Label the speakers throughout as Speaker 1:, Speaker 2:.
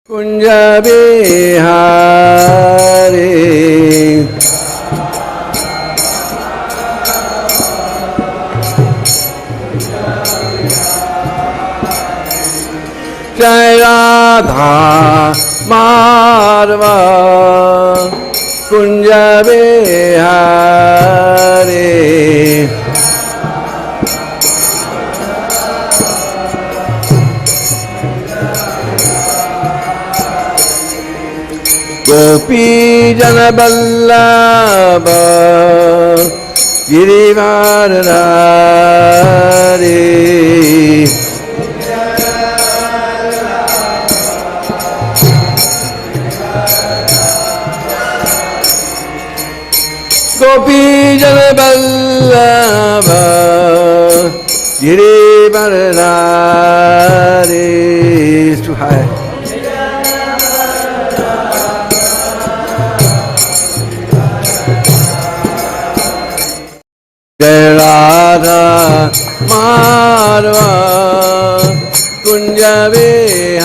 Speaker 1: Kunja Bihari Jai Radha Madhava Kunja Bihari Gopi Jana Vallabha Girivaradhari Gopi Jana Vallabha Girivaradhari. It's too high. Jai Radha Madhava Kunja Bihari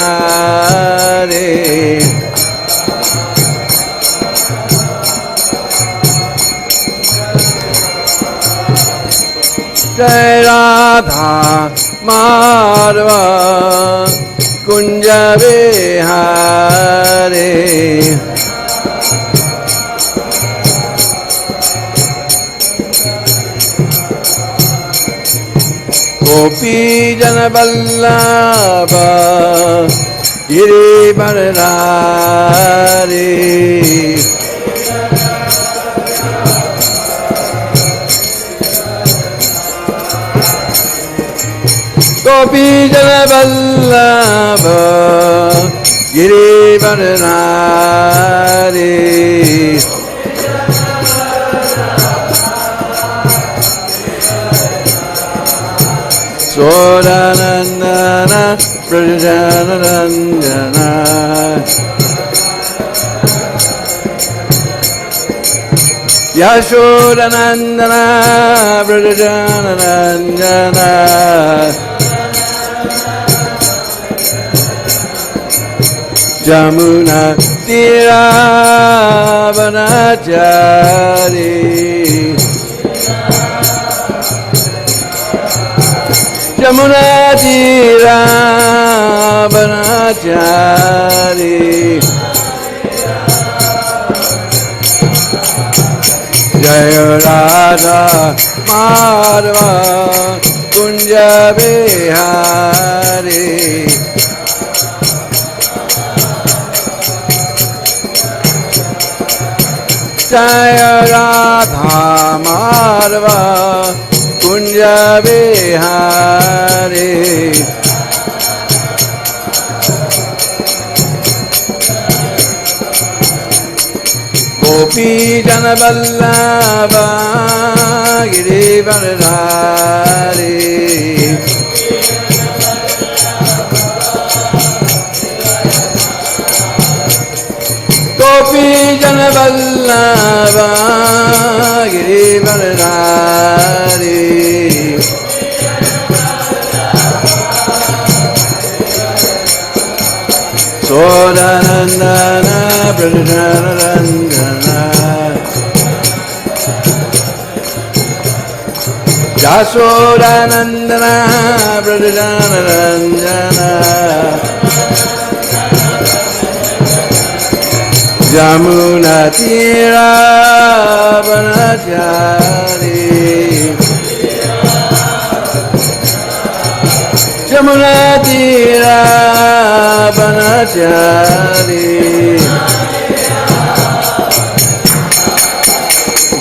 Speaker 1: Jai Radha Madhava Kunja Bihari Gopi Jana Vallabha Girivaradhari Gopi Jana Vallabha Girivaradhari Sodanandana Prajanandana Yashoda Nandana Prajanandana Jamuna Tira Vanachari Jamuna Tira Vanachari Jaya Radha Madhava Kunja Bihari Jaya Radha Madhava Kunja Bihari Gopi Jana Vallabha Girivaradhari Gopi Jana Vallabha Girivaradhari Sodanandana Prajanandana Yashodanandana Prajanandana Jamuna Tira Vanachari Jamuna Tira Vanachari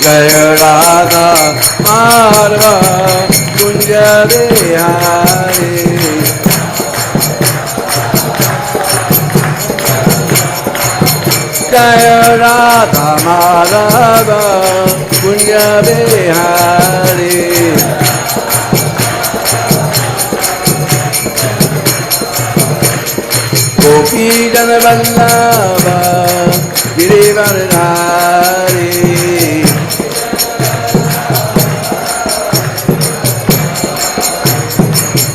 Speaker 1: Jaya Radha Madhava Kunja Bihari Jaya Radha Madhava Kunja Bihari Gopi Jana Vallabha Girivaradhari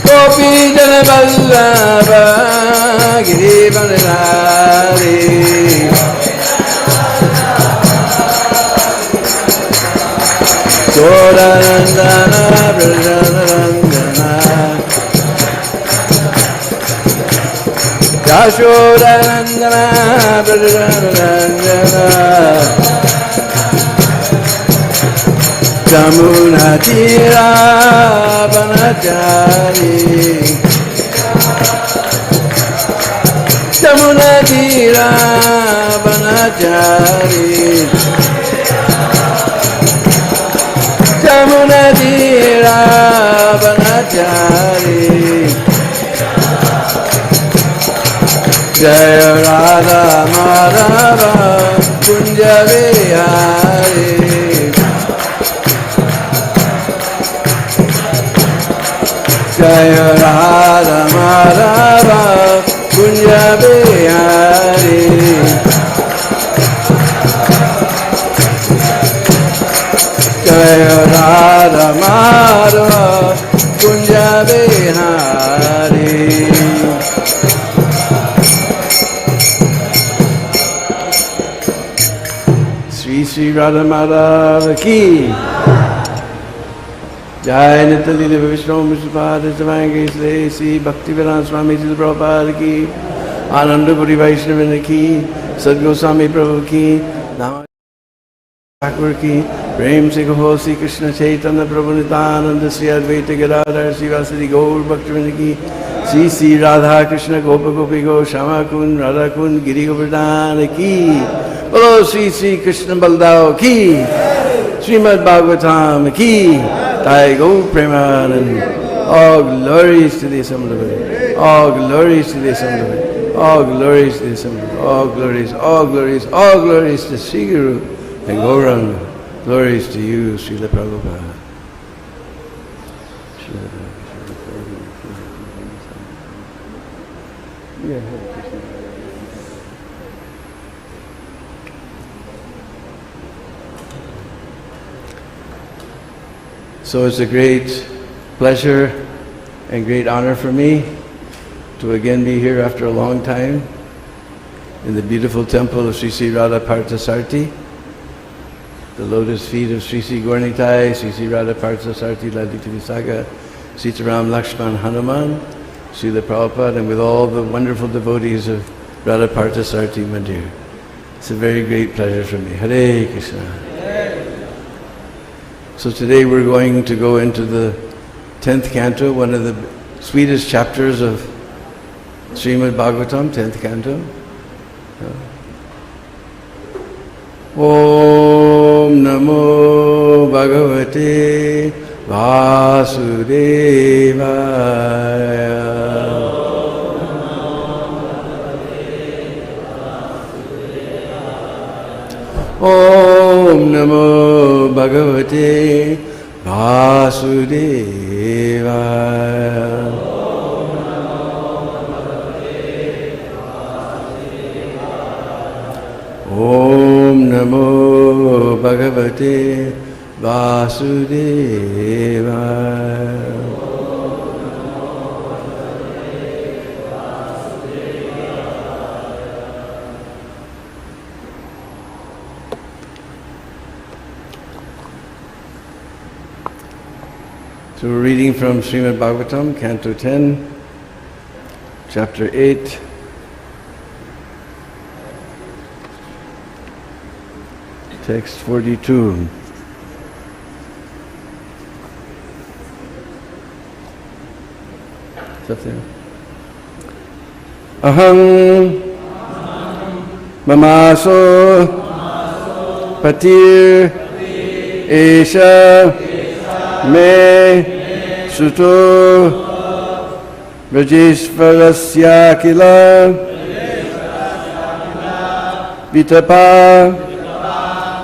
Speaker 1: Gopi Jana Vallabha Girivaradhari Sodanandana Brajanarandana Yashoda Brajanarandana Jamunatira Banachari Jamunatira Banachari Jamunatira Banachari Jaya Radha Madhava Kunja Vihari Jaya Radha Madhava Kunja Vihari Jaya Radha Madhava Kunja Vihari. Sri Radha Madhava ki Jai Nitalila Vishnu Mishrapada Divine Grace Lacey Bhaktivedanta Swami Srila Prabhupada ki Anandapuri Vaishnavana ki Sadgoswami Prabhu ki Nama Thakur ki Prem Se Kaho Sri Krishna Chaitanya Prabhu Nityananda Sri Advaita Gadadhar Srivasadi Gaur Bhaktivinoda ki Sri Sri Radha Krishna Gopa Gopi Go Shama Kun Radha Kun Giri Govardhana ki Bolo Sri Sri Krishna Baldao ki Srimad Bhagavatam ki Thai Gaur Premanand. All glories to the Assembly. All glories to the Assembly. All glories to the Assembly. All glories, all glories, all glories to Sri Guru and Gauranga. Glories to you, Srila Prabhupada. So it's a great pleasure and great honor for me to again be here after a long time in the beautiful temple of Sri Sri Radha Parthasarthi, the lotus feet of Sri Sri Gaurnitai, Sri Sri Radha Parthasarthi, Lalita Visaga, Sitaram Lakshman Hanuman, Srila Prabhupada, and with all the wonderful devotees of Radha Parthasarthi Mandir. It's a very great pleasure for me. Hare Krishna. So today we're going to go into the 10th canto, one of the sweetest chapters of Srimad Bhagavatam, 10th canto. Om Namo Bhagavate Vasudevaya. Om Namo Bhagavate Vasudevaya. Om Namo Bhagavate Vasudevaya. So we're reading from Srimad Bhagavatam, Canto 10, Chapter 8, Text 42. It's up there. Aham Mamaso Patir Esha Me Suto Rajeshvarasya Kila Vitapa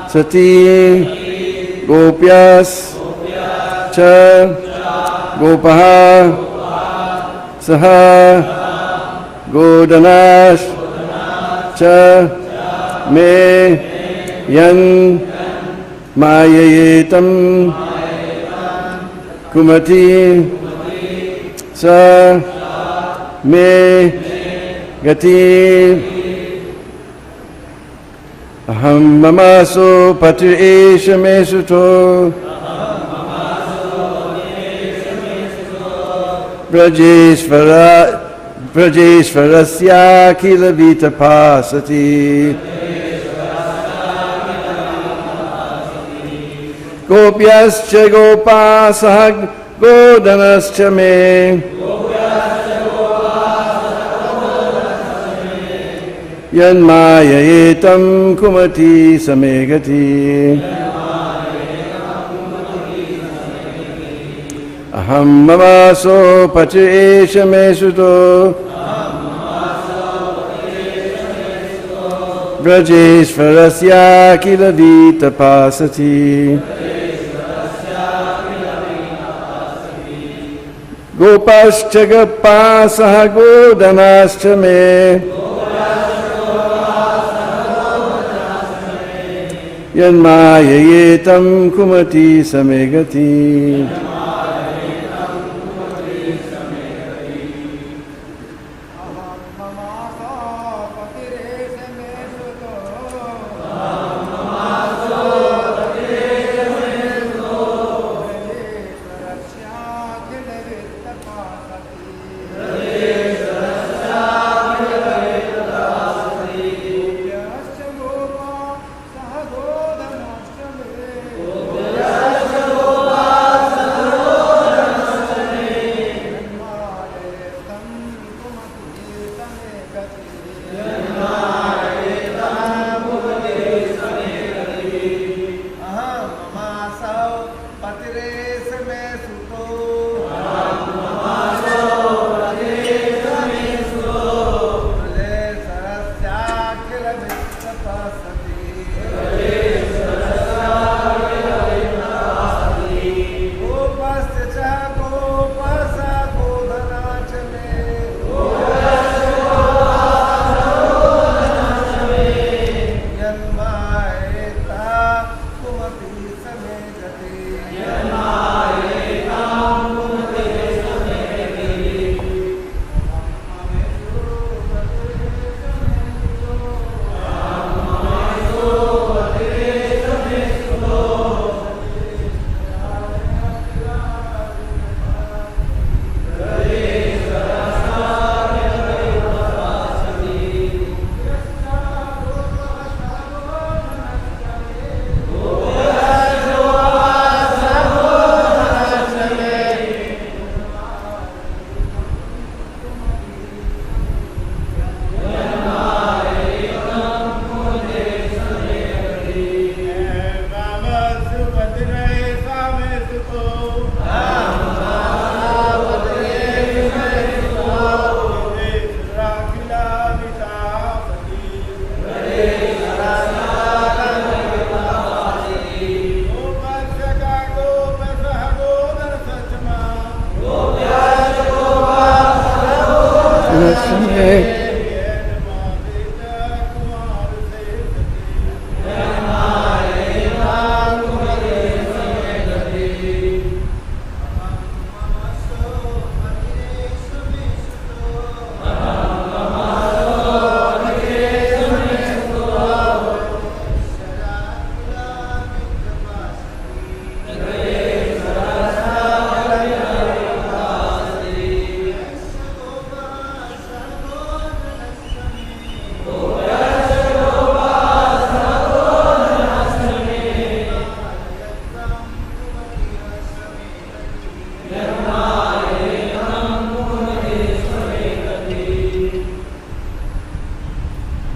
Speaker 1: Sati Gopyas Cha Gopaha Saha Godanash Cha Me Yan Mayayetam Kumati Sa Me Gati Aham mamaso patir esha me suto. Brajeshvarasya kila vita pasati. Gopyascha gopasah godanascha me. Yanmaya etam kumati samegati. Aham mamaso patir esha me suto. Brajeshvarasya kila vita pasati. Gopascha gopasah godanascha me. Yanmaya etam kumati samegati.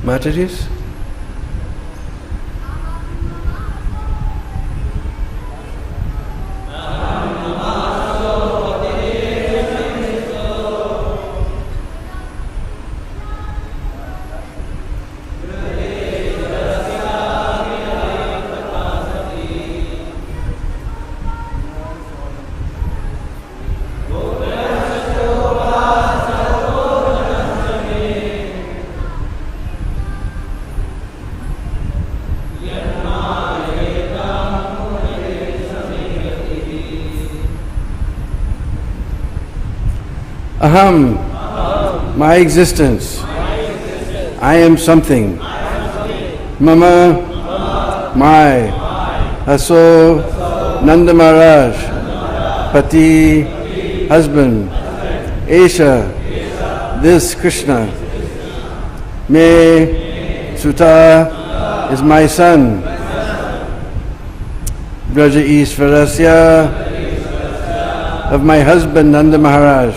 Speaker 1: Mataris? Aham, my existence. I am something. Mama, my, Aso, Nanda Maharaj, Pati, husband, Esha, this Krishna, Me, Suta, is my son, Braja Isvarasya, of my husband Nanda Maharaj,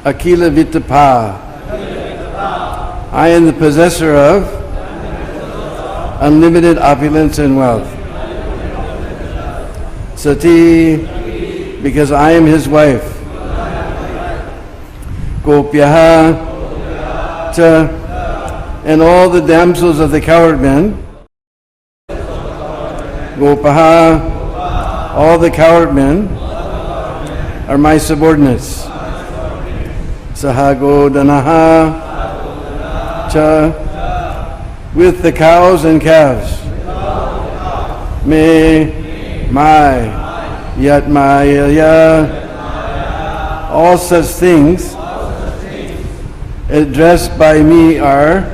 Speaker 1: Akila Vitapa, I am the possessor of unlimited opulence and wealth. Sati, because I am his wife. Gopyaha, cha, and all the damsels of the cowherd men. Gopaha, all the cowherd men are my subordinates. Sahagodanaha, cha, with the cows and calves. Me, my, Yatmaya, all such things addressed by me are,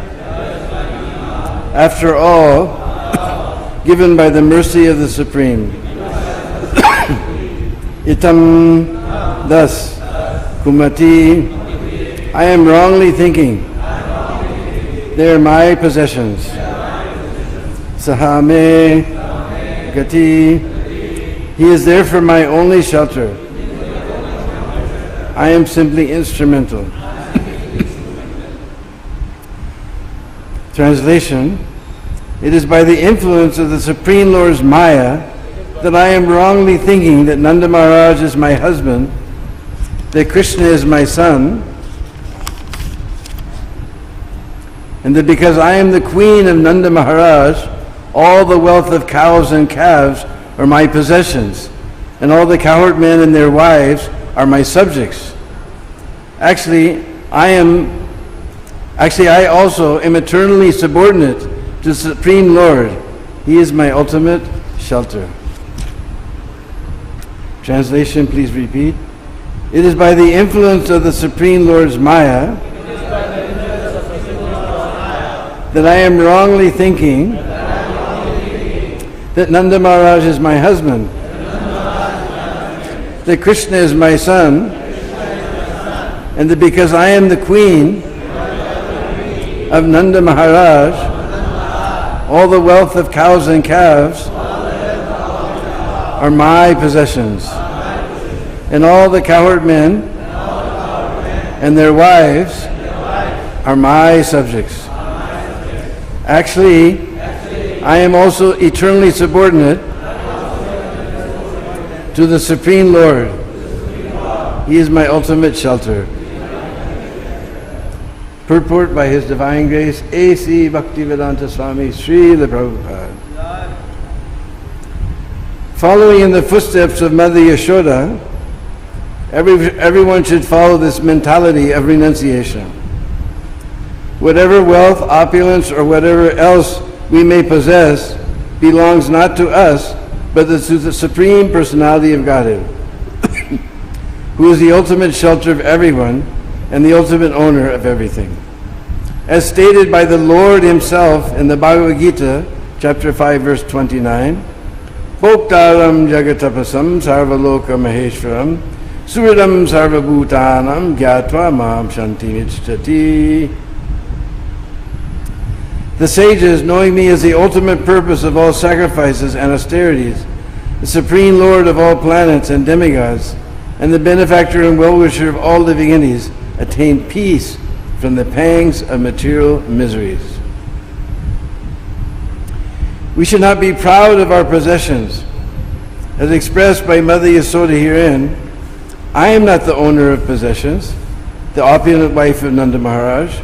Speaker 1: after all, given by the mercy of the Supreme. Itam, thus, Kumati, I am wrongly thinking. They are my possessions. Sahame, Gati, he is there for my only shelter. I am simply instrumental. Translation, it is by the influence of the Supreme Lord's Maya that I am wrongly thinking that Nanda Maharaj is my husband, that Krishna is my son, and that because I am the queen of Nanda Maharaj, all the wealth of cows and calves are my possessions, and all the cowherd men and their wives are my subjects. Actually, I also am eternally subordinate to the Supreme Lord. He is my ultimate shelter. Translation, please repeat. It is by the influence of the Supreme Lord's Maya that I am wrongly thinking that Nanda Maharaj is my husband, that Krishna is my son, and that because I am the queen of Nanda Maharaj, all the wealth of cows and calves are my possessions, and all the cowherd men and their wives are my subjects. Actually, I am also eternally subordinate to the Supreme Lord. He is my ultimate shelter. Purport by His Divine Grace, A.C. Bhaktivedanta Swami Srila Prabhupada. Following in the footsteps of Mother Yashoda, everyone should follow this mentality of renunciation. Whatever wealth, opulence, or whatever else we may possess belongs not to us, but to the Supreme Personality of Godhead, who is the ultimate shelter of everyone and the ultimate owner of everything. As stated by the Lord Himself in the Bhagavad Gita, chapter 5, verse 29, Bhoktaram jagatapasam sarvaloka maheshwaram suridam sarvabhutanam gyatva mam shantimicchati. The sages, knowing me as the ultimate purpose of all sacrifices and austerities, the Supreme Lord of all planets and demigods, and the benefactor and well-wisher of all living entities, attain peace from the pangs of material miseries. We should not be proud of our possessions. As expressed by Mother Yashoda herein, I am not the owner of possessions, the opulent wife of Nanda Maharaj.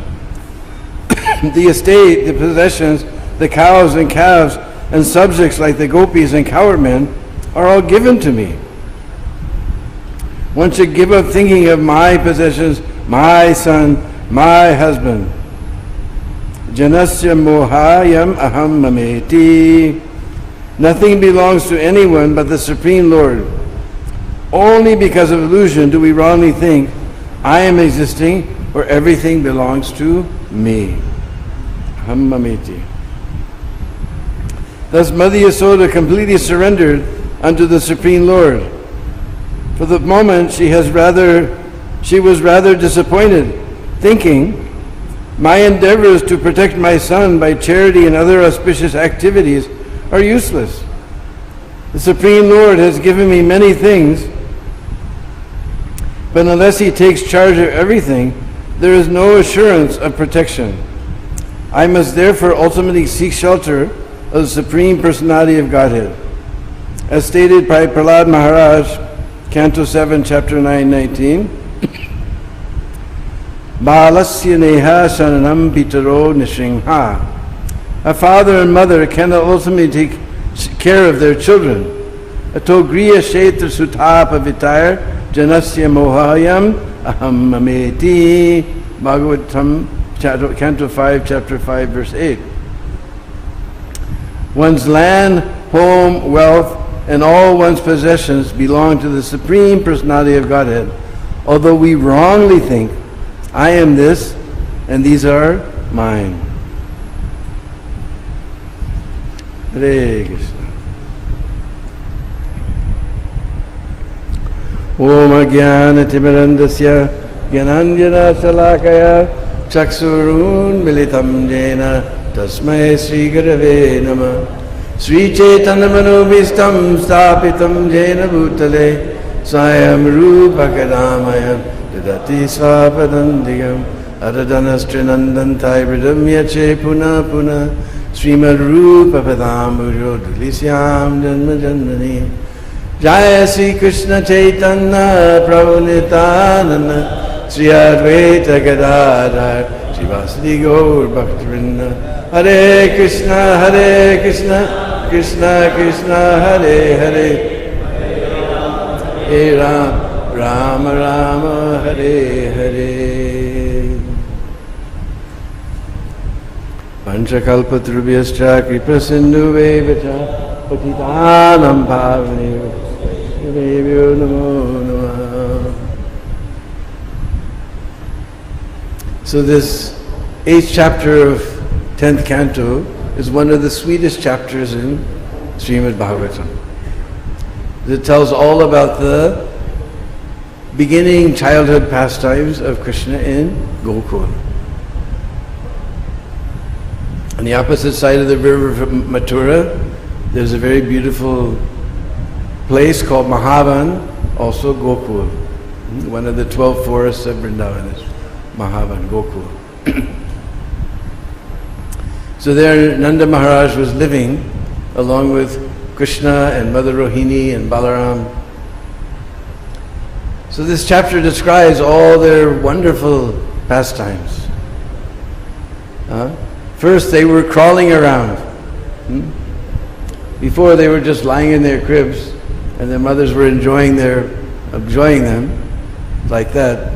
Speaker 1: The estate, the possessions, the cows and calves, and subjects like the gopis and cowherd men are all given to me. One should give up thinking of my possessions, my son, my husband. Janasya mohayam aham mameti. Nothing belongs to anyone but the Supreme Lord. Only because of illusion do we wrongly think I am existing or everything belongs to me. aham mameti. Thus Mother Yashoda completely surrendered unto the Supreme Lord. For the moment she was rather disappointed, thinking, my endeavors to protect my son by charity and other auspicious activities are useless. The Supreme Lord has given me many things, but unless He takes charge of everything, there is no assurance of protection. I must therefore ultimately seek shelter of the Supreme Personality of Godhead. As stated by Prahlad Maharaj, Canto 7, Chapter 9, 19, Balasya neha sananam pitaro nishringha. A father and mother cannot ultimately take care of their children. Ato griya shetra sutapa vitayar janasya mohayam aham mameti. Bhagavad, Canto 5, Chapter 5, Verse 8. One's land, home, wealth, and all one's possessions belong to the Supreme Personality of Godhead. Although we wrongly think, I am this, and these are mine. Hare Krishna. Om Ajnana Timirandasya Gyananjana Salakaya Chaksurun Militam Jena Tasmai Sri Gurave Namah Sri Chaitanya Manobhistam Stapitam Jena Bhutale Swayam Rupa Kadamayam Dadati Svapadandiyam Adadanastrинанданtai Vridam Yache Puna Puna Srimad Rupa Padambujo Dulisyam Janma Janmani Jaya Sri Krishna Chaitanya Prabhu Nityananda Sri Advaita Gadadhar Srivasadi Gaur Bhaktivinoda Hare Krishna Krishna Krishna Hare Hare Hare Rama Rama Hare Hare Panchakalpatrubhyascha Kripasinduvevacha Patitanam Bhavaneva Devyo Namo Namaha. So this 8th chapter of 10th canto is one of the sweetest chapters in Srimad Bhagavatam. It tells all about the beginning childhood pastimes of Krishna in Gokul. On the opposite side of the river of Mathura, there's a very beautiful place called Mahavan, also Gokul. One of the 12 forests of Vrindavan is Mahavan, Gokul. So there Nanda Maharaj was living along with Krishna and Mother Rohini and Balaram. So this chapter describes all their wonderful pastimes. First they were crawling around. Before they were just lying in their cribs and their mothers were enjoying them like that.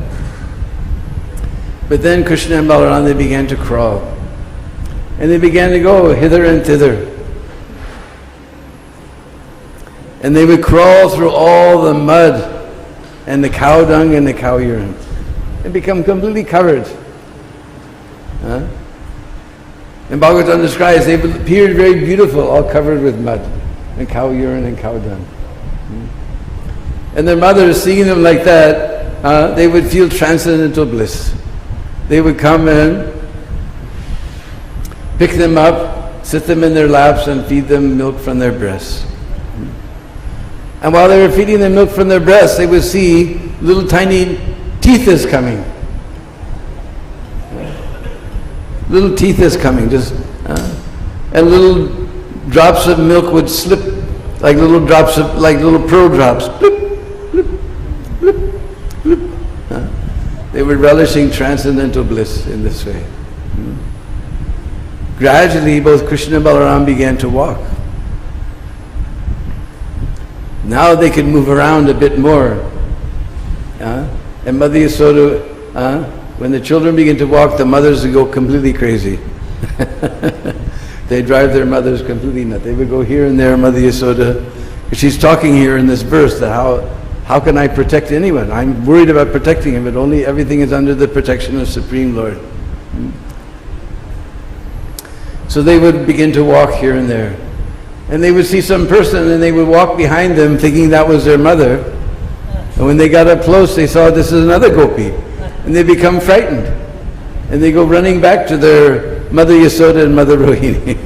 Speaker 1: But then Krishna and Balaram, they began to crawl. And they began to go hither and thither. And they would crawl through all the mud and the cow dung and the cow urine and become completely covered. And Bhagavatam describes they appeared very beautiful, all covered with mud and cow urine and cow dung. And their mothers, seeing them like that, they would feel transcendental bliss. They would come and pick them up, sit them in their laps and feed them milk from their breasts. And while they were feeding them milk from their breasts, they would see little tiny teethas coming. Little teethas coming, and little drops of milk would slip like little pearl drops. Bloop, bloop, bloop, bloop. They were relishing transcendental bliss in this way. Gradually, both Krishna and Balaram began to walk. Now they could move around a bit more. And Mother Yashoda, when the children begin to walk, the mothers would go completely crazy. They drive their mothers completely nuts. They would go here and there, Mother Yashoda. She's talking here in this verse that how can I protect anyone? I'm worried about protecting him, but only everything is under the protection of Supreme Lord. So they would begin to walk here and there. And they would see some person and they would walk behind them thinking that was their mother. And when they got up close, they saw this is another gopi. And they become frightened. And they go running back to their Mother Yashoda and Mother Rohini.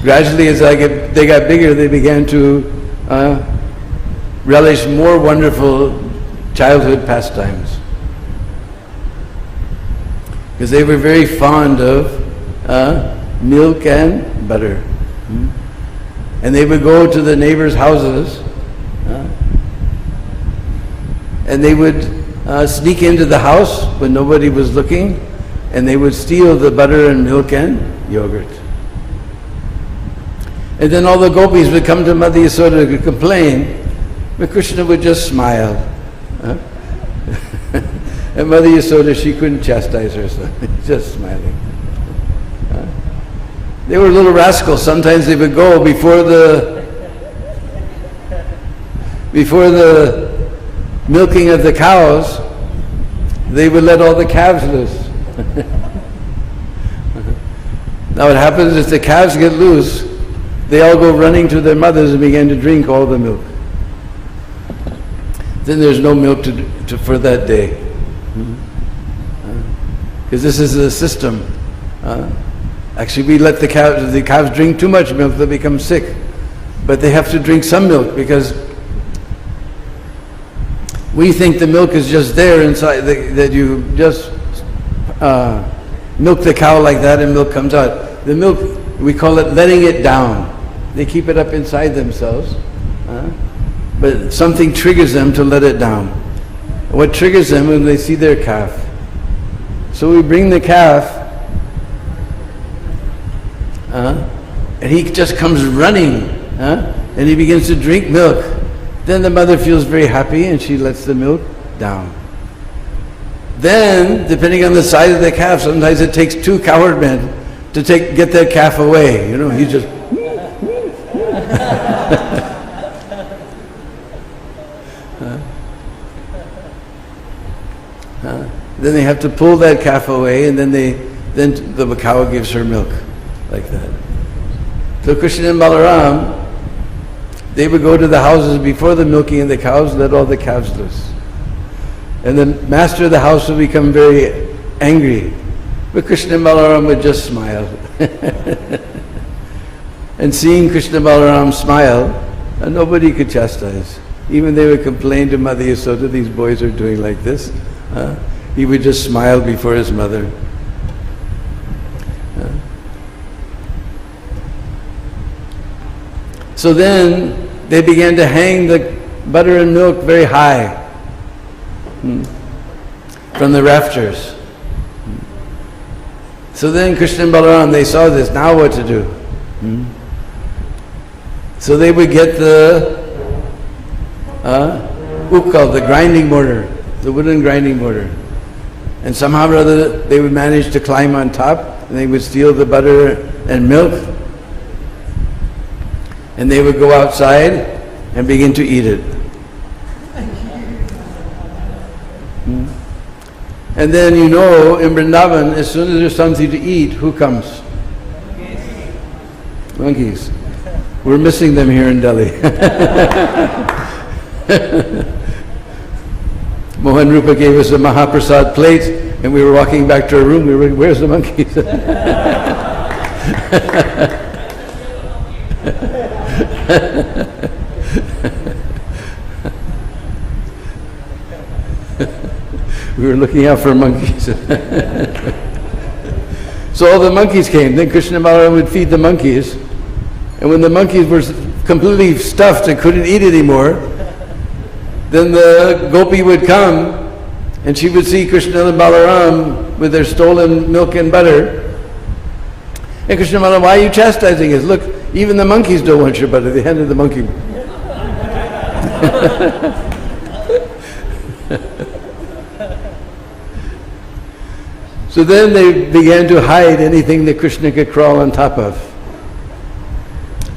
Speaker 1: Gradually, as they got bigger, they began to relish more wonderful childhood pastimes. Because they were very fond of milk and butter. And they would go to the neighbors' houses and they would sneak into the house when nobody was looking, and they would steal the butter and milk and yogurt. And then all the gopis would come to Mother Yashoda to complain, but Krishna would just smile. And Mother Yashoda, she couldn't chastise her son, just smiling. They were little rascals. Sometimes they would go before the milking of the cows, they would let all the calves loose. Now what happens is the calves get loose, they all go running to their mothers and begin to drink all the milk. Then there's no milk for that day. Because this is the system. Actually, we let the calves drink too much milk, they become sick. But they have to drink some milk because we think the milk is just there inside, that you just milk the cow like that and milk comes out. The milk, we call it letting it down. They keep it up inside themselves. But something triggers them to let it down. What triggers them when they see their calf. So we bring the calf, and he just comes running, and he begins to drink milk. Then the mother feels very happy and she lets the milk down. Then, depending on the size of the calf, sometimes it takes two coward men to get that calf away. You know, he's just... Then they have to pull that calf away, and then the cow gives her milk, like that. So Krishna and Balaram, they would go to the houses before the milking of the cows, let all the calves loose. And the master of the house would become very angry. But Krishna and Balaram would just smile. And seeing Krishna and Balaram smile, nobody could chastise. Even they would complain to Mother Yashoda, these boys are doing like this. He would just smile before his mother. So then they began to hang the butter and milk very high from the rafters. So then Krishna and Balaram, they saw this, now what to do? So they would get the ukkal, the grinding mortar, the wooden grinding mortar. And somehow or other they would manage to climb on top, and they would steal the butter and milk. And they would go outside and begin to eat it. And then you know, in Vrindavan, as soon as there's something to eat, who comes? Monkeys. We're missing them here in Delhi. Mohan Rupa gave us a Mahaprasad plate, and we were walking back to our room, we were, where's the monkeys? We were looking out for monkeys. So all the monkeys came. Then Krishna and Balaram would feed the monkeys. And when the monkeys were completely stuffed and couldn't eat anymore, then the gopi would come and she would see Krishna and Balaram with their stolen milk and butter. And Krishna and Balaram, why are you chastising us? Look, even the monkeys don't want your butter. They handed the monkey. So then they began to hide anything that Krishna could crawl on top of.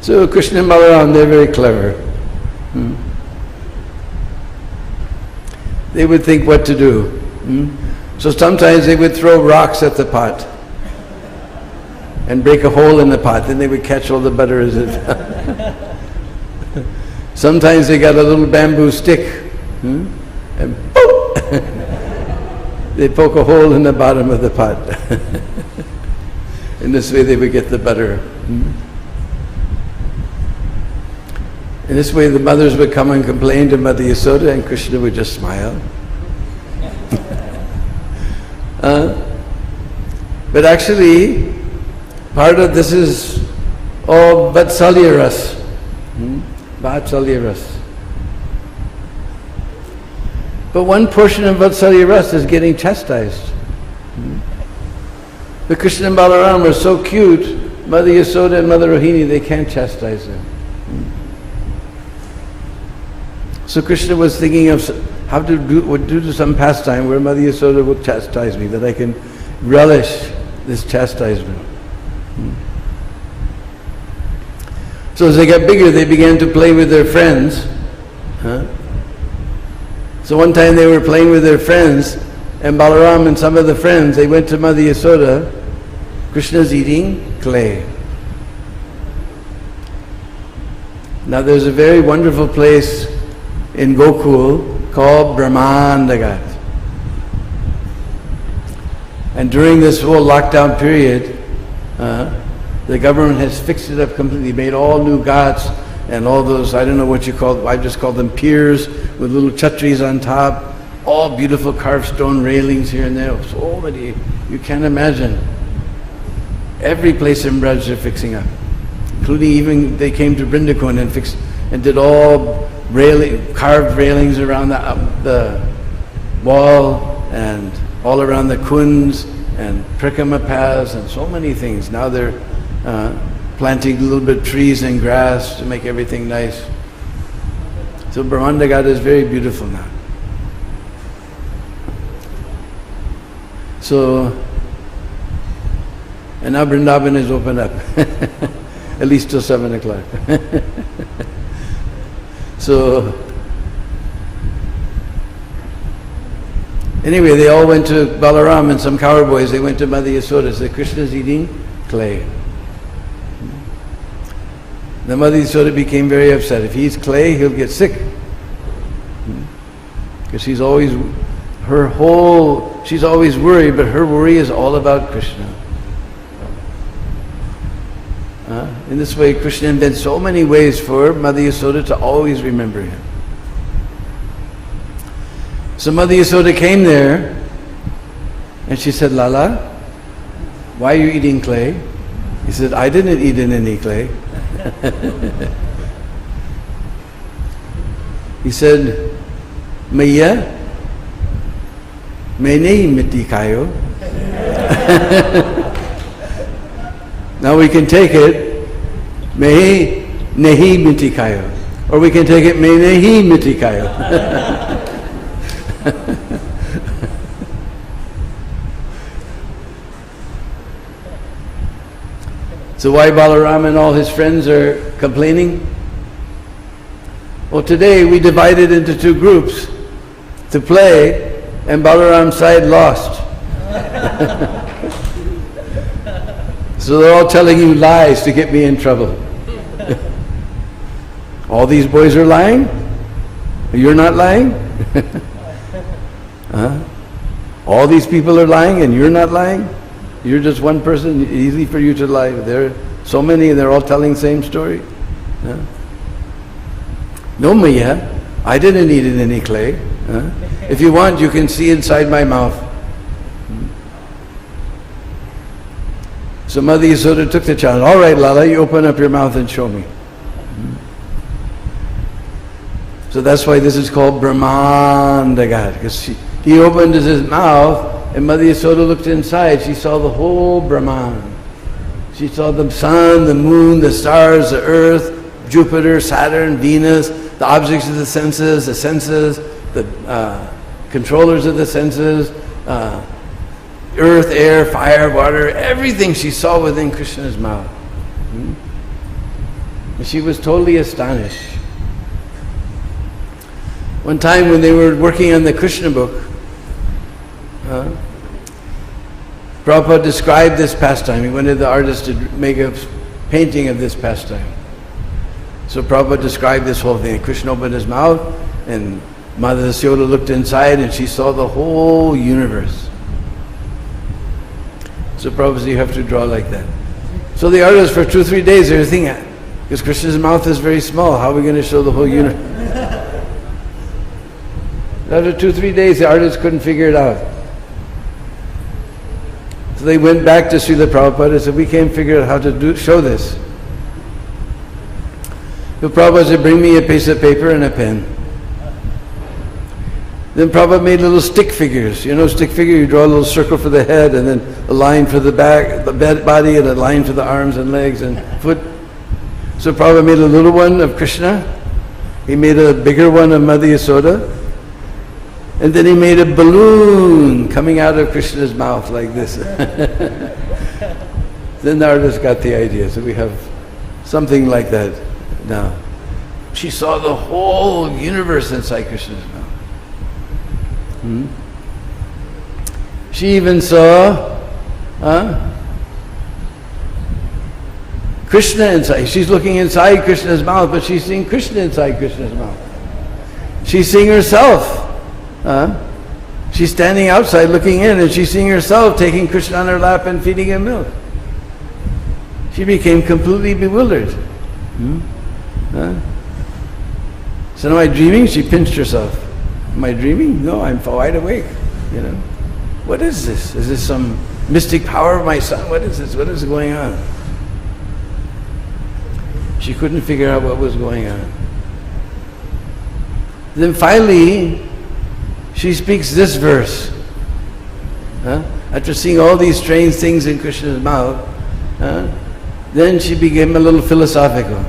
Speaker 1: So Krishna and Balaram, they're very clever. They would think what to do. So sometimes they would throw rocks at the pot and break a hole in the pot, then they would catch all the butter as it fell. Sometimes they got a little bamboo stick and poke! They poke a hole in the bottom of the pot. In this way they would get the butter. In this way the mothers would come and complain to Mother Yashoda and Krishna would just smile. But actually, part of this is all Vatsalya Ras. Vatsalya Ras. But one portion of Vatsalya Ras is getting chastised. The Krishna and Balaram are so cute, Mother Yashoda and Mother Rohini, they can't chastise them. So Krishna was thinking of how to do some pastime where Mother Yashoda would chastise me, that I can relish this chastisement. So as they got bigger, they began to play with their friends. So one time they were playing with their friends, and Balaram and some of the friends, they went to Mother Yashoda. Krishna's eating clay. Now there's a very wonderful place in Gokul called Brahmandagat. And during this whole lockdown period, the government has fixed it up completely, made all new ghats and all those, I don't know what you call, I just call them piers with little chhatris on top, all beautiful carved stone railings here and there, so many, you can't imagine. Every place in Braj they're fixing up, including even they came to Brindakun and fixed and did all carved railings around the wall and all around the kunds and prikrama paths and so many things. Now they're planting a little bit of trees and grass to make everything nice. So Brahmandagat is very beautiful now. So, and now Vrindavan is open up, at least till 7 o'clock. So, anyway, they all went to Balaram and some cowboys, they went to Mother Yashoda, said, Krishna's eating clay. The Mother Yashoda became very upset. If he eats clay, he'll get sick. Because she's always worried, but her worry is all about Krishna. In this way, Krishna invents so many ways for Mother Yashoda to always remember him. So Mother Yashoda came there and she said, Lala, why are you eating clay? He said, I didn't eat any clay. He said, Maiya, maine hi mitti khayo. Now we can take it, Maine nahi mitti khayo. Or we can take it, Maine hi mitti khayo. So why Balaram and all his friends are complaining? Well, today we divided into two groups to play, and Balaram's side lost. So they're all telling you lies to get me in trouble. All these boys are lying? You're not lying? All these people are lying and you're not lying? You're just one person, easy for you to lie. There are so many and they're all telling the same story. No, Maya, I didn't eat any clay. If you want, you can see inside my mouth. So Mother Yashoda took the challenge. All right, Lala, you open up your mouth and show me. So that's why this is called Brahmandagat, because he opened his mouth and Mother Yashoda looked inside. She saw the whole Brahman. She saw the sun, the moon, the stars, the earth, Jupiter, Saturn, Venus, the objects of the senses, the controllers of the senses, earth, air, fire, water, everything she saw within Krishna's mouth. And she was totally astonished. One time when they were working on the Krishna book, Prabhupada described this pastime. He wanted the artist to make a painting of this pastime. So Prabhupada described this whole thing. Krishna opened his mouth and Mother Yashoda looked inside and she saw the whole universe. So Prabhupada said, you have to draw like that. So the artists for 2 or 3 days, they were thinking, because Krishna's mouth is very small, how are we going to show the whole universe? After 2 or 3 days, the artists couldn't figure it out. So they went back to Srila Prabhupada and said, we can't figure out how to show this. So Prabhupada said, bring me a piece of paper and a pen. Then Prabhupada made little stick figures. You know, stick figure, you draw a little circle for the head and then a line for the back, the body, and a line for the arms and legs and foot. So Prabhupada made a little one of Krishna. He made a bigger one of Mother Yashoda. And then he made a balloon coming out of Krishna's mouth like this. Then the artist got the idea. So we have something like that now. She saw the whole universe inside Krishna's mouth. She even saw Krishna inside. She's looking inside Krishna's mouth, but she's seeing Krishna inside Krishna's mouth. She's seeing herself. She's standing outside looking in and she's seeing herself taking Krishna on her lap and feeding him milk. She became completely bewildered. So am I dreaming? She pinched herself. Am I dreaming? No, I'm wide awake. You know, what is this? Is this some mystic power of my son? What is this? What is going on? She couldn't figure out what was going on. Then finally, she speaks this verse. After seeing all these strange things in Krishna's mouth, then she became a little philosophical.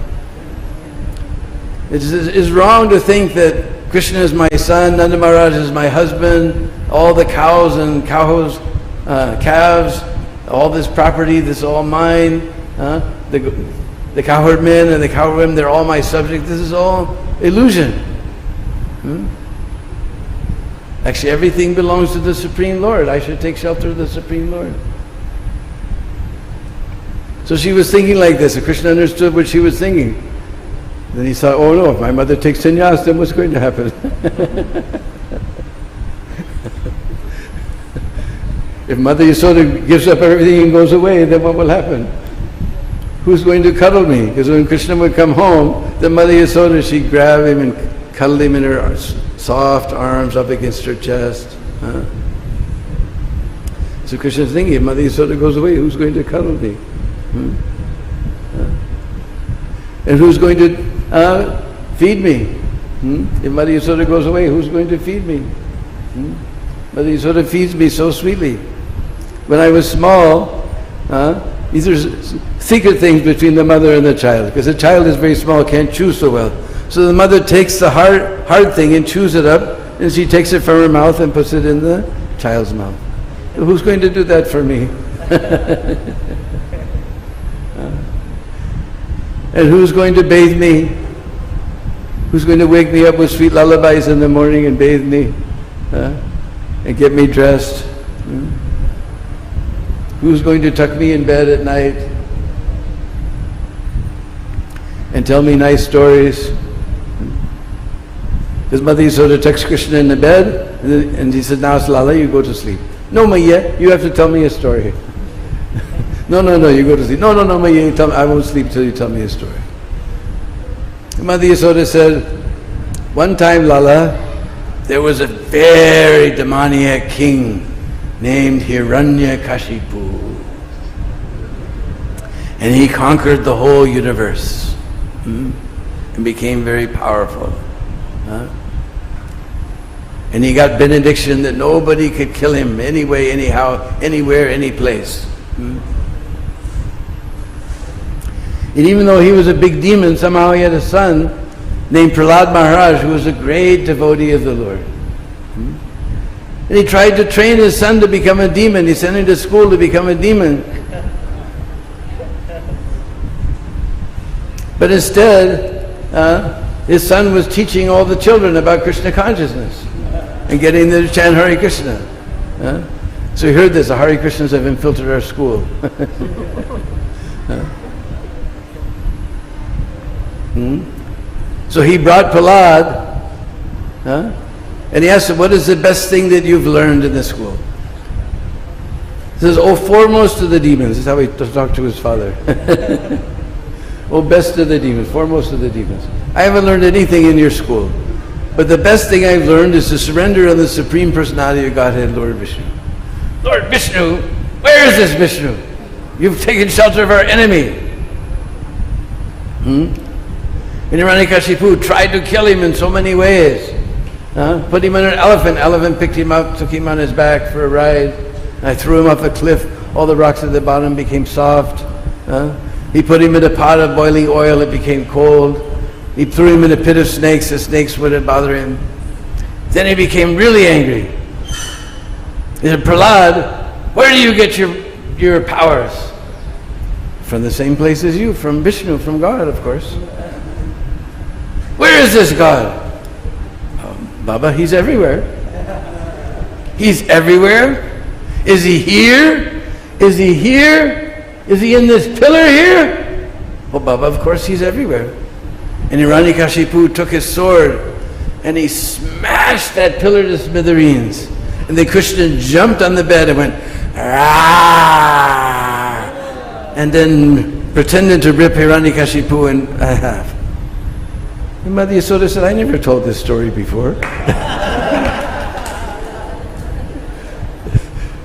Speaker 1: It is wrong to think that Krishna is my son, Nanda Maharaj is my husband, all the cows and calves, all this property, this is all mine. The cowherd men and the cowwomen, they're all my subject. This is all illusion. Actually, everything belongs to the Supreme Lord. I should take shelter of the Supreme Lord. So she was thinking like this, and Krishna understood what she was thinking. Then he thought, oh no, if my mother takes sannyas, then what's going to happen? If Mother Yashoda gives up everything and goes away, then what will happen? Who's going to cuddle me? Because when Krishna would come home, then Mother Yashoda, she'd grab him and cuddle him in her soft arms up against her chest. So Krishna's thinking, if Mother Yashoda goes away, who's going to cuddle me? And who's going to feed me? If Mother Yashoda goes away, who's going to feed me? Mother Yashoda feeds me so sweetly. When I was small, these are secret things between the mother and the child, because the child is very small, can't chew so well. So the mother takes the hard thing and chews it up, and she takes it from her mouth and puts it in the child's mouth. So who's going to do that for me? And who's going to bathe me? Who's going to wake me up with sweet lullabies in the morning and bathe me? And get me dressed? Who's going to tuck me in bed at night? And tell me nice stories? Because Mother Yashoda tucks Krishna in the bed, and he says, now it's Lala, you go to sleep. No, Maya, you have to tell me a story. No, you go to sleep. No, Maya, I won't sleep till you tell me a story. And Mother Yashoda said, one time, Lala, there was a very demoniac king named Hiranyakashipu. And he conquered the whole universe and became very powerful. And he got benediction that nobody could kill him anyway, anyhow, anywhere, any place. And even though he was a big demon, somehow he had a son named Prahlad Maharaj, who was a great devotee of the Lord. And he tried to train his son to become a demon. He sent him to school to become a demon. But instead, his son was teaching all the children about Krishna consciousness and getting them to chant Hare Krishna. So you heard this, the Hare Krishnas have infiltrated our school. So he brought Prahlad, and he asked him, what is the best thing that you've learned in this school? He says, oh, foremost of the demons. This is how he talked to his father. Oh, best of the demons, foremost of the demons. I haven't learned anything in your school, but the best thing I've learned is to surrender on the Supreme Personality of Godhead, Lord Vishnu. Lord Vishnu, where is this Vishnu? You've taken shelter of our enemy. And Hiranyakashipu tried to kill him in so many ways. Put him on an elephant picked him up, took him on his back for a ride. I threw him off a cliff, all the rocks at the bottom became soft. He put him in a pot of boiling oil, it became cold. He threw him in a pit of snakes, the snakes wouldn't bother him. Then he became really angry. He said, Prahlad, where do you get your powers? From the same place as you, from Vishnu, from God, of course. Where is this God? Baba, he's everywhere. He's everywhere? Is he here? Is he here? Is he in this pillar here? Oh, Baba, of course he's everywhere. And Hiranyakashipu took his sword and he smashed that pillar to smithereens. And then Krishna jumped on the bed and went, ah! And then pretended to rip Hiranyakashipu in half. And Mother Yashoda said, I never told this story before.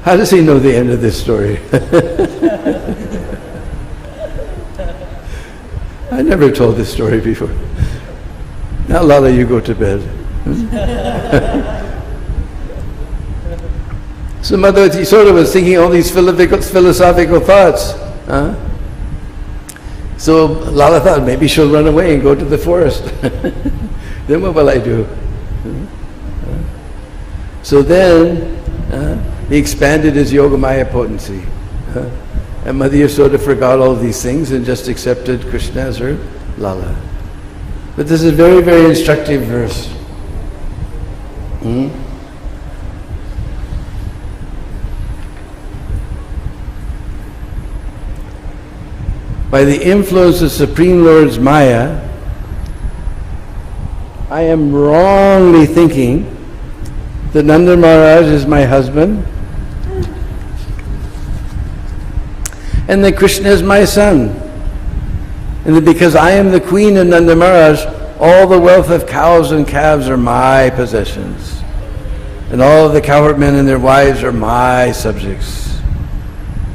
Speaker 1: How does he know the end of this story? I never told this story before. Now, Lala, you go to bed. So Mother Yashoda was thinking all these philosophical thoughts. So Lala thought maybe she'll run away and go to the forest. Then what will I do? So then he expanded his Yogamaya potency. And Mother Yashoda forgot all these things and just accepted Krishna as her Lala. But this is a very, very instructive verse. By the influence of Supreme Lord's Maya, I am wrongly thinking that Nanda Maharaj is my husband and that Krishna is my son. And that because I am the queen of Nanda Maharaj, all the wealth of cows and calves are my possessions. And all of the cowherd men and their wives are my subjects.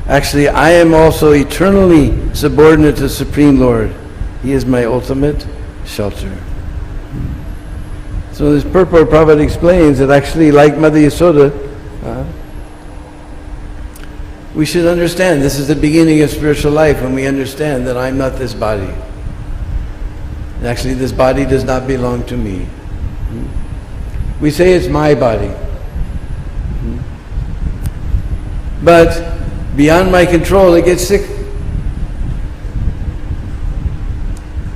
Speaker 1: Actually, I am also eternally subordinate to Supreme Lord. He is my ultimate shelter. So this purport Prabhupada explains that actually, like Mother Yashoda, we should understand this is the beginning of spiritual life when we understand that I'm not this body. And actually, this body does not belong to me. We say it's my body. But beyond my control, it gets sick.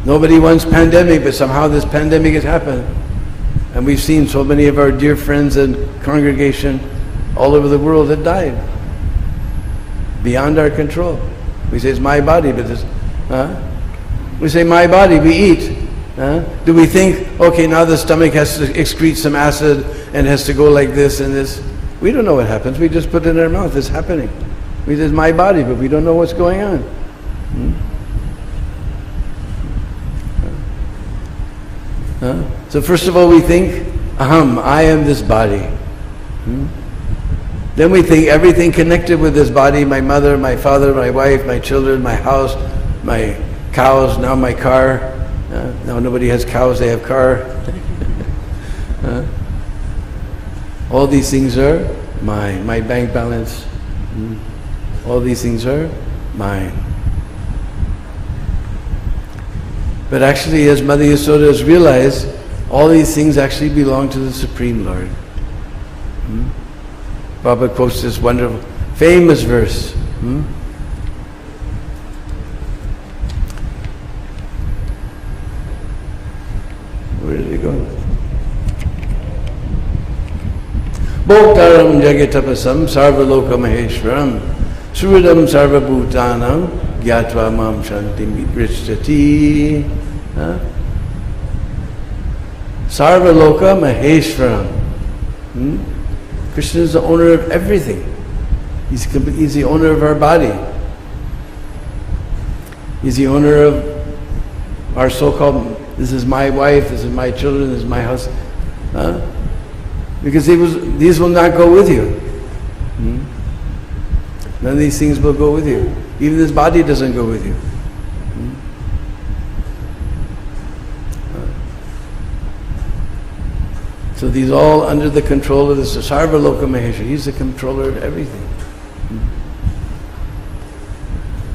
Speaker 1: Nobody wants pandemic, but somehow this pandemic has happened. And we've seen so many of our dear friends and congregation all over the world that died. Beyond our control. We say it's my body, but this, we say my body, we eat. Do we think, okay, now the stomach has to excrete some acid and has to go like this and this? We don't know what happens. We just put it in our mouth. It's happening. We say it's my body, but we don't know what's going on. So first of all, we think, aham, I am this body. Then we think everything connected with this body, my mother, my father, my wife, my children, my house, my cows, now my car. Now nobody has cows, they have car. All these things are mine. My bank balance. All these things are mine. But actually, as Mother Yashoda has realized, all these things actually belong to the Supreme Lord. Prabhupada quotes this wonderful, famous verse. Where did it go? Bhoktaram jagatapasam sarvaloka maheshwaram suridam sarvabhutanam gyatva mam shantim vrichyati. Sarvaloka maheshwaram. Krishna is the owner of everything. He's the owner of our body. He's the owner of our so-called, this is my wife, this is my children, this is my house. Because these will not go with you. None of these things will go with you. Even this body doesn't go with you. So these all under the control of this Sarvaloka Maheshwara. He's the controller of everything.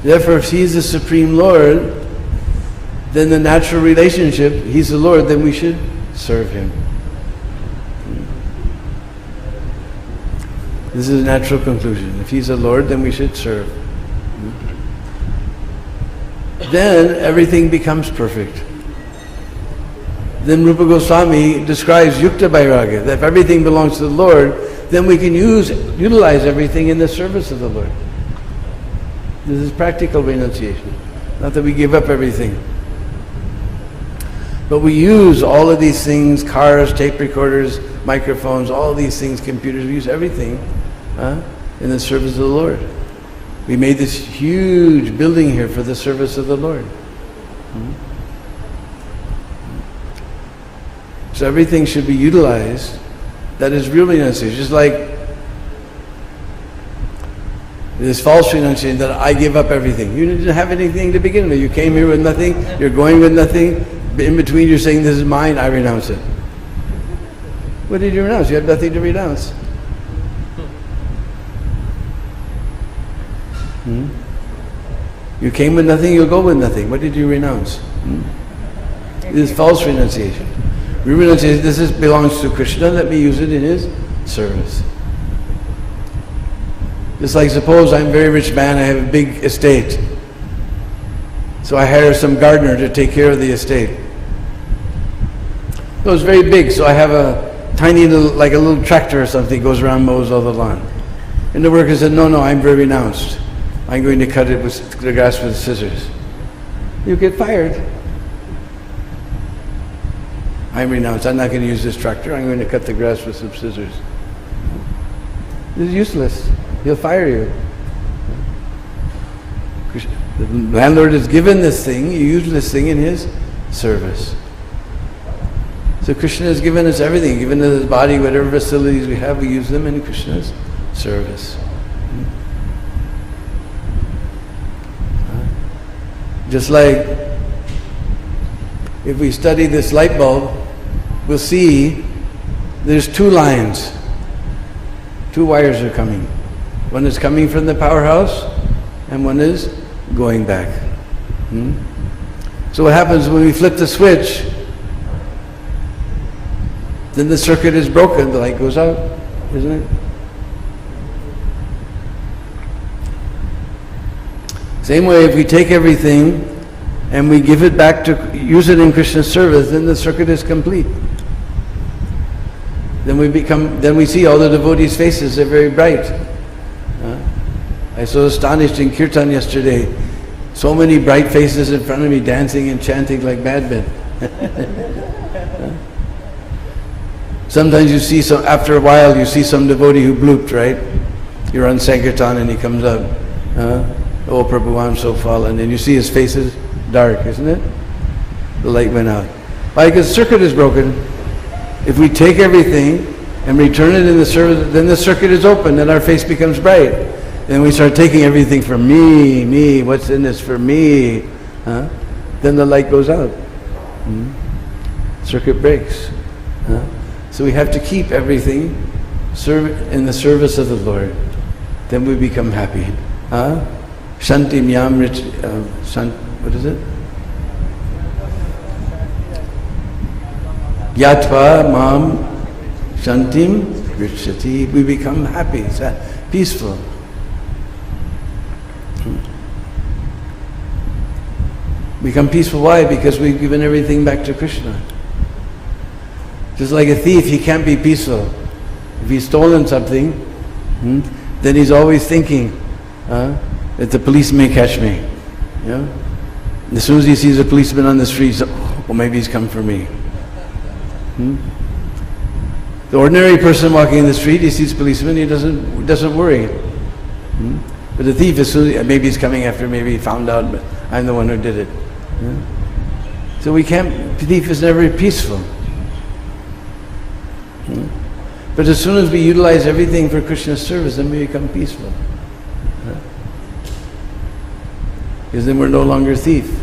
Speaker 1: Therefore, if He's the Supreme Lord, then the natural relationship, He's the Lord, then we should serve Him. This is a natural conclusion. If He's the Lord, then we should serve. Then everything becomes perfect. Then Rupa Goswami describes Yukta Vairagya, that if everything belongs to the Lord, then we can utilize everything in the service of the Lord. This is practical renunciation. Not that we give up everything. But we use all of these things, cars, tape recorders, microphones, all these things, computers, we use everything in the service of the Lord. We made this huge building here for the service of the Lord. So everything should be utilized. That is real renunciation. Just like this false renunciation that I give up everything. You didn't have anything to begin with. You came here with nothing. You're going with nothing. In between you're saying, this is mine, I renounce it. What did you renounce? You have nothing to renounce. You came with nothing, you'll go with nothing. What did you renounce? This is false renunciation. Renunciation, this belongs to Krishna, let me use it in His service. Just like suppose I'm a very rich man, I have a big estate. So I hire some gardener to take care of the estate. So it's very big, so I have a tiny little, like a little tractor or something, goes around, mows all the lawn. And the worker said, no, I'm very renounced. I'm going to cut it with the grass with scissors. You get fired. I'm renounced. I'm not going to use this tractor. I'm going to cut the grass with some scissors. This is useless. He'll fire you. The landlord has given this thing, you use this thing in His service. So Krishna has given us everything, given us His body, whatever facilities we have, we use them in Krishna's service. Just like if we study this light bulb, we'll see there's two lines. Two wires are coming. One is coming from the powerhouse and one is going back. So what happens when we flip the switch? Then the circuit is broken, the light goes out, isn't it? Same way, if we take everything and we give it back to, use it in Krishna's service, then the circuit is complete. Then we see all the devotees' faces, they're very bright. I was so astonished in Kirtan yesterday. So many bright faces in front of me dancing and chanting like madmen. Sometimes you see some, after a while you see some devotee who blooped, right? You're on Sankirtan and he comes up. Oh Prabhu, I'm so fallen. And you see his face is dark, isn't it? The light went out. Why? Because the circuit is broken. If we take everything and return it in the service, then the circuit is open, then our face becomes bright. Then we start taking everything for me, what's in this for me? Then the light goes out. Circuit breaks. So we have to keep everything in the service of the Lord. Then we become happy. Shantim yam rich, what is it? Yatva mam shantim richati. We become happy, peaceful. Become peaceful. Why? Because we've given everything back to Krishna. Just like a thief, he can't be peaceful. If If he's stolen something, then he's always thinking that the police may catch me. As soon as he sees a policeman on the street, well, maybe he's come for me. The ordinary person walking in the street, he sees a policeman, he doesn't worry. But the thief, as soon as, maybe he's coming after, maybe he found out, but I'm the one who did it. So the thief is never peaceful. But as soon as we utilize everything for Krishna's service, then we become peaceful. Because then we're no longer thief.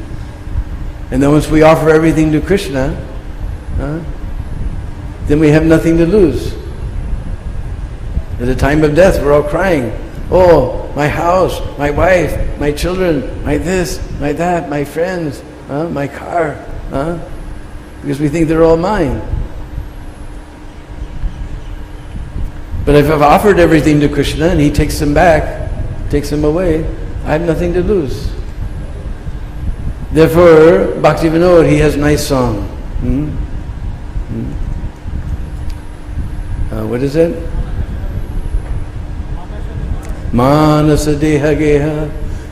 Speaker 1: And then once we offer everything to Krishna, then we have nothing to lose. At the time of death, we're all crying, oh, my house, my wife, my children, my this, my that, my friends, my car, because we think they're all mine. But if I've offered everything to Krishna and he takes them back, takes them away, I have nothing to lose. Therefore, Bhakti Vinod, he has a nice song. What is it? Manasa deha geha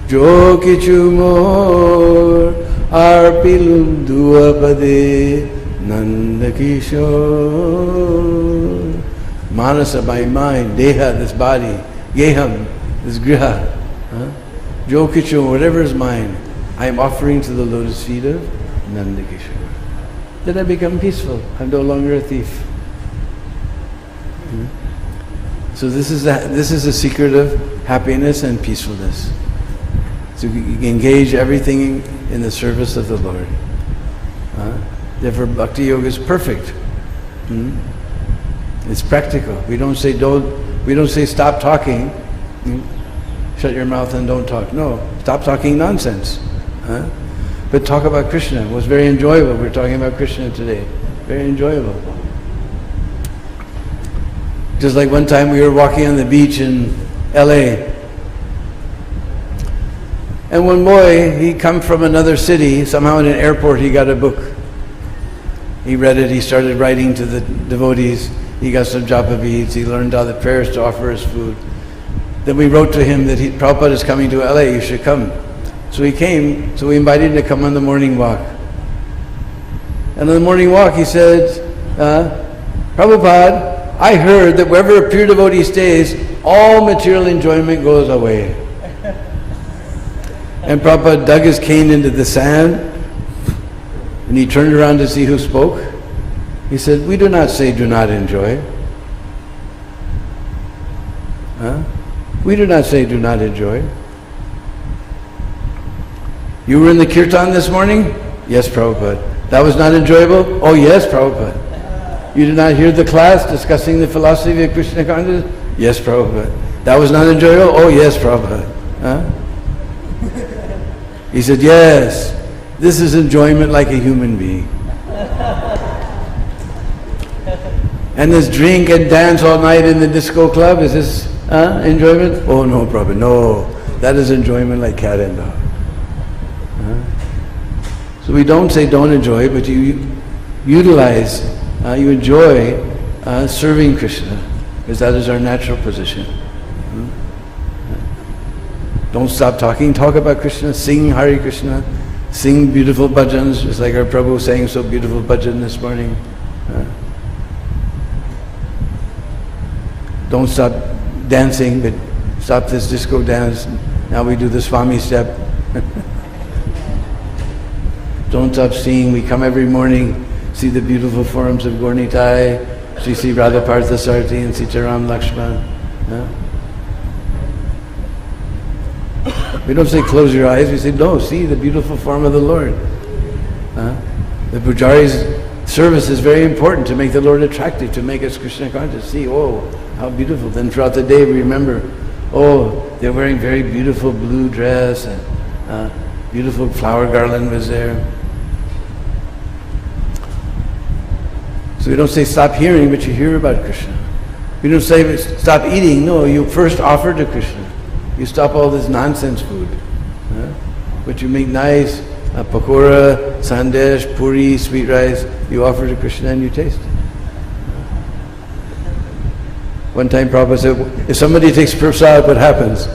Speaker 1: jo kichu mor arpilum duapade nanda kishore. Manasa, my mind, deha, this body, geham, this griha, jo kichu, whatever is mine, I am offering to the lotus feet of Nanda Kishore. Then I become peaceful. I'm no longer a thief. So this is the secret of happiness and peacefulness. So you engage everything in the service of the Lord. Therefore, Bhakti Yoga is perfect. It's practical. We don't say stop talking. Shut your mouth and don't talk. No, stop talking nonsense. But talk about Krishna. It was very enjoyable. We're talking about Krishna today. Very enjoyable. Just like one time we were walking on the beach in LA. And one boy, he come from another city, somehow in an airport he got a book. He read it, he started writing to the devotees. He got some japa beads, he learned all the prayers to offer as food. Then we wrote to him that Prabhupada is coming to LA, you should come. So he came, so we invited him to come on the morning walk. And on the morning walk he said, Prabhupada, I heard that wherever a pure devotee stays, all material enjoyment goes away. And Prabhupada dug his cane into the sand, and he turned around to see who spoke. He said, we do not say do not enjoy. We do not say do not enjoy. You were in the Kirtan this morning? Yes, Prabhupada. That was not enjoyable? Oh yes, Prabhupada. You did not hear the class discussing the philosophy of Krishna consciousness? Yes, Prabhupada. That was not enjoyable? Oh yes, Prabhupada. He said, yes, this is enjoyment like a human being. And this drink and dance all night in the disco club, is this enjoyment? Oh no, Prabhupada, no. That is enjoyment like cat and dog. So we don't say don't enjoy, but you utilize, you enjoy serving Krishna, because that is our natural position. Don't stop talking, talk about Krishna, sing Hare Krishna, sing beautiful bhajans, just like our Prabhu sang so beautiful bhajan this morning. Don't stop dancing, but stop this disco dance. Now we do the Swami step. Don't stop seeing. We come every morning, see the beautiful forms of Gaurnitai, see Radha Parthasarthi and Sitaram Lakshman. We don't say close your eyes, we say no, see the beautiful form of the Lord. The Pujari's service is very important to make the Lord attractive, to make us Krishna conscious. See, oh, how beautiful. Then throughout the day we remember, oh, they're wearing very beautiful blue dress and beautiful flower garland was there. So we don't say stop hearing, but you hear about Krishna. We don't say stop eating. No, you first offer to Krishna. You stop all this nonsense food. But you make nice pakora, sandesh, puri, sweet rice. You offer to Krishna and you taste it. One time Prabhupada said, if somebody takes prasad, what happens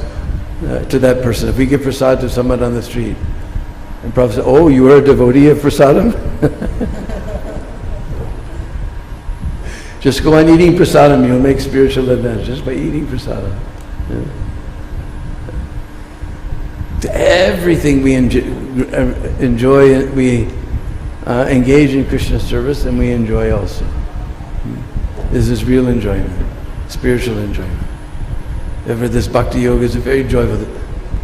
Speaker 1: to that person? If we give prasad to someone on the street, and Prabhupada said, oh, you are a devotee of prasadam? Just go on eating prasadam, you'll make spiritual advance just by eating prasadam. Yeah. Everything we enjoy, we engage in Krishna service, and we enjoy also. This is real enjoyment, spiritual enjoyment. Therefore, this bhakti yoga is very joyful.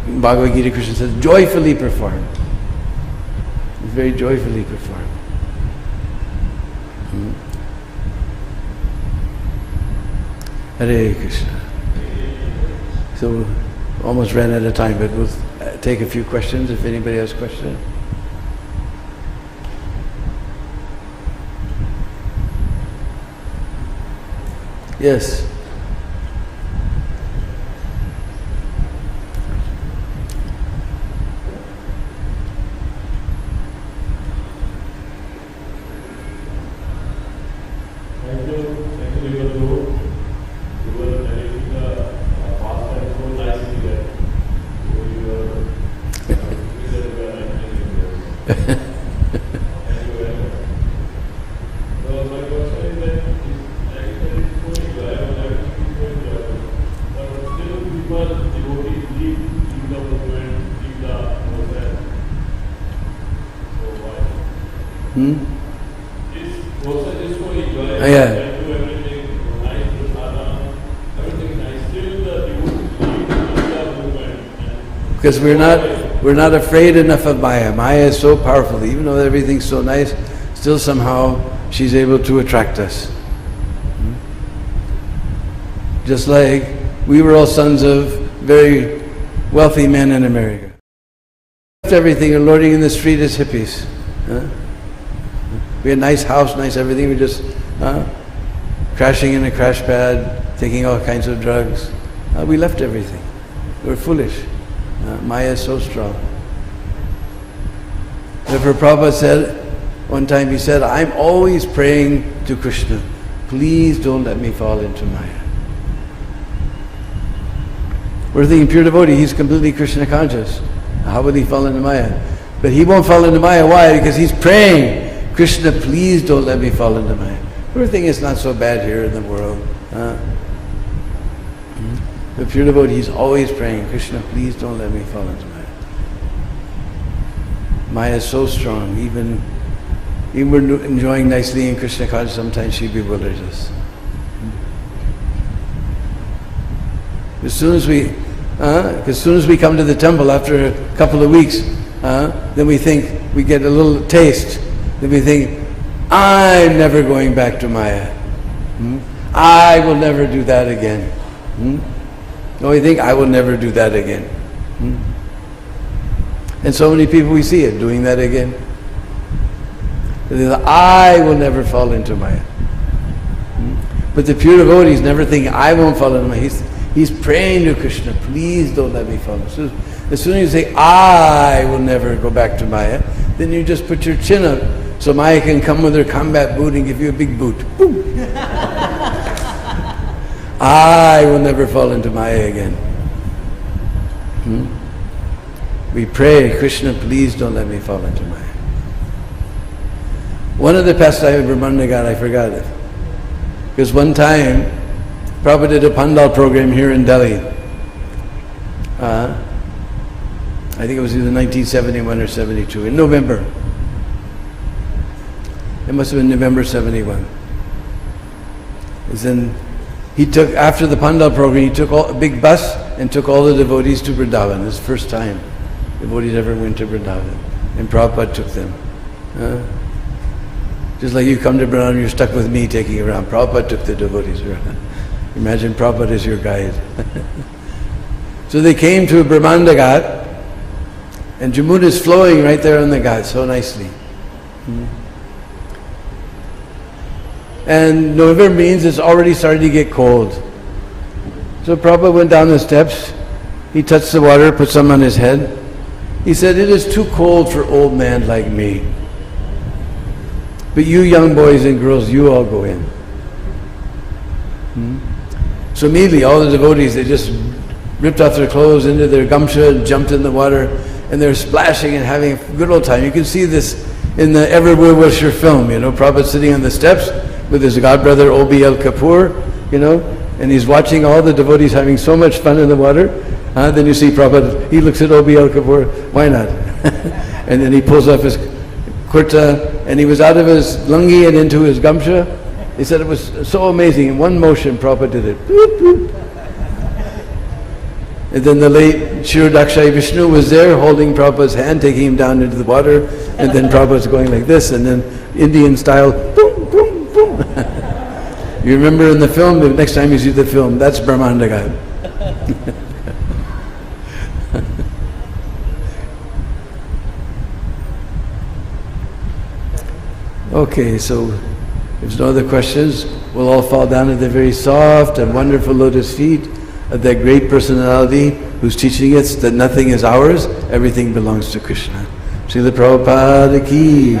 Speaker 1: In Bhagavad Gita, Krishna says, joyfully perform. It's very joyfully performed. Hare Krishna. So, almost ran out of time, but we'll take a few questions if anybody has questions. Yes. Because we're not afraid enough of Maya. Maya is so powerful. Even though everything's so nice, still somehow she's able to attract us. Just like we were all sons of very wealthy men in America. Left everything and lording in the street as hippies. We had a nice house, nice everything. We just crashing in a crash pad, taking all kinds of drugs. We left everything. We were foolish. Maya is so strong. Therefore Prabhupada said, one time he said, I'm always praying to Krishna, please don't let me fall into Maya. We're thinking pure devotee, he's completely Krishna conscious. How would he fall into Maya? But he won't fall into Maya. Why? Because he's praying, Krishna, please don't let me fall into Maya. We're thinking it's not so bad here in the world. The pure devotee, he's always praying, Krishna, please don't let me fall into Maya. Maya is so strong, even we're enjoying nicely in Krishna consciousness, sometimes she bewilders us. As soon as we come to the temple after a couple of weeks, then we think, we get a little taste, then we think, I'm never going back to Maya. I will never do that again. No, we think, I will never do that again. And so many people we see it doing that again. I will never fall into Maya. But the pure devotee is never thinking, I won't fall into Maya. He's praying to Krishna, please don't let me fall. So as soon as you say, I will never go back to Maya, then you just put your chin up so Maya can come with her combat boot and give you a big boot. Boom. I will never fall into Maya again. We pray, Krishna, please don't let me fall into Maya. One of the pastimes of Brahmanagar, I forgot it. Because one time, Prabhupada did a Pandal program here in Delhi. I think it was either 1971 or 72, in November. It must have been November 71. He took, after the Pandal program, he took a big bus and took all the devotees to Vrindavan. It was the first time devotees ever went to Vrindavan. And Prabhupada took them. Just like you come to Vrindavan, you're stuck with me taking you around. Prabhupada took the devotees around. Imagine Prabhupada is your guide. So they came to Brahmanda Ghat, and Jamuna is flowing right there on the Ghat so nicely. And November means it's already starting to get cold. So Prabhupada went down the steps, he touched the water, put some on his head. He said, it is too cold for old man like me. But you young boys and girls, you all go in. So immediately all the devotees, they just ripped off their clothes into their gamsha and jumped in the water, and they're splashing and having a good old time. You can see this in the Everywhere Was Your film, Prabhupada sitting on the steps with his godbrother O.B.L. Kapoor, and he's watching all the devotees having so much fun in the water. Then you see Prabhupada, he looks at O.B.L. Kapoor, why not? And then he pulls off his kurta, and he was out of his lungi and into his gamsha. He said it was so amazing. In one motion, Prabhupada did it. Boop, boop. And then the late Shirodakshay Vishnu was there holding Prabhupada's hand, taking him down into the water, and then Prabhupada's going like this, and then Indian style, boom, boom, boom. You remember in the film, the next time you see the film, that's Brahmanda God. Okay, so if there's no other questions, we'll all fall down at the very soft and wonderful lotus feet of that great personality who's teaching us that nothing is ours, everything belongs to Krishna. Srila Prabhupada ki.